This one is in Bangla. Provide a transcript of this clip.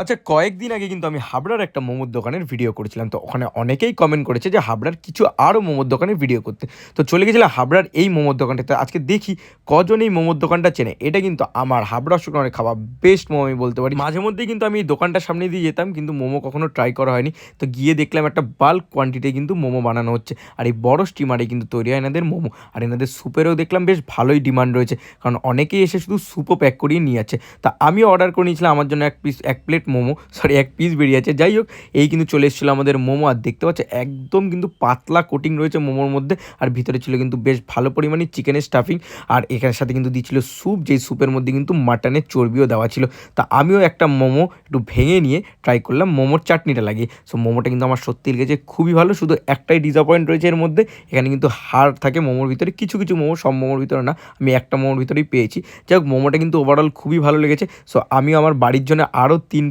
আচ্ছা, কয়েকদিন আগে কিন্তু আমি হাবড়ার একটা মোমোর দোকানের ভিডিও করেছিলাম। তো ওখানে অনেকেই কমেন্ট করেছে যে হাবড়ার কিছু আরও মোমোর দোকানের ভিডিও করতে। তো চলে গেছিলাম হাবড়ার এই মোমোর দোকানটাতে। আজকে দেখি কজন এই মোমোর দোকানটা চেনে। এটা কিন্তু আমার হাবড়া শুকনোরে খাওয়া বেস্ট মোমো আমি বলতে পারি। মাঝে মধ্যেই কিন্তু আমি এই দোকানটার সামনে দিয়ে যেতাম, কিন্তু মোমো কখনো ট্রাই করা হয়নি। তো গিয়ে দেখলাম একটা বাল্ক কোয়ান্টিটি কিন্তু মোমো বানানো হচ্ছে। আর এই বড় স্টিমারে কিন্তু তৈরি হয় এনাদের মোমো। আর এনাদের স্যুপেরও দেখলাম বেশ ভালোই ডিমান্ড রয়েছে। কারণ অনেকেই এসে শুধু স্যুপও প্যাক করিয়ে নিয়ে যাচ্ছে। তা আমিও অর্ডার করে নিয়েছিলাম আমার জন্য এক প্লেট মোমো, সরি এক পিস বেরিয়েছে। যাই হোক, এই কিন্তু চলে এসেছিলো আমাদের মোমো। আর দেখতে পাচ্ছ একদম কিন্তু পাতলা কোটিং রয়েছে মোমোর মধ্যে। আর ভিতরে ছিল কিন্তু বেশ ভালো পরিমাণে চিকেনের স্টাফিং। আর এখানের সাথে কিন্তু দিচ্ছিল স্যুপ, যেই স্যুপের মধ্যে কিন্তু মাটনের চর্বিও দেওয়া ছিল। তা আমিও একটা মোমো একটু ভেঙে নিয়ে ট্রাই করলাম মোমোর চাটনিটা লাগিয়ে। সো মোমোটা কিন্তু আমার সত্যি লেগেছে খুবই ভালো। শুধু একটাই ডিসঅ্যাপয়েন্ট রয়েছে এর মধ্যে, এখানে কিন্তু হাড় থাকে মোমোর ভিতরে। কিছু কিছু মোমো, সব মোমোর ভিতরে না, আমি একটা মোমোর ভিতরেই পেয়েছি। যাই হোক, মোমোটা কিন্তু ওভারঅল খুবই ভালো লেগেছে। সো আমিও আমার বাড়ির জন্য আরও 3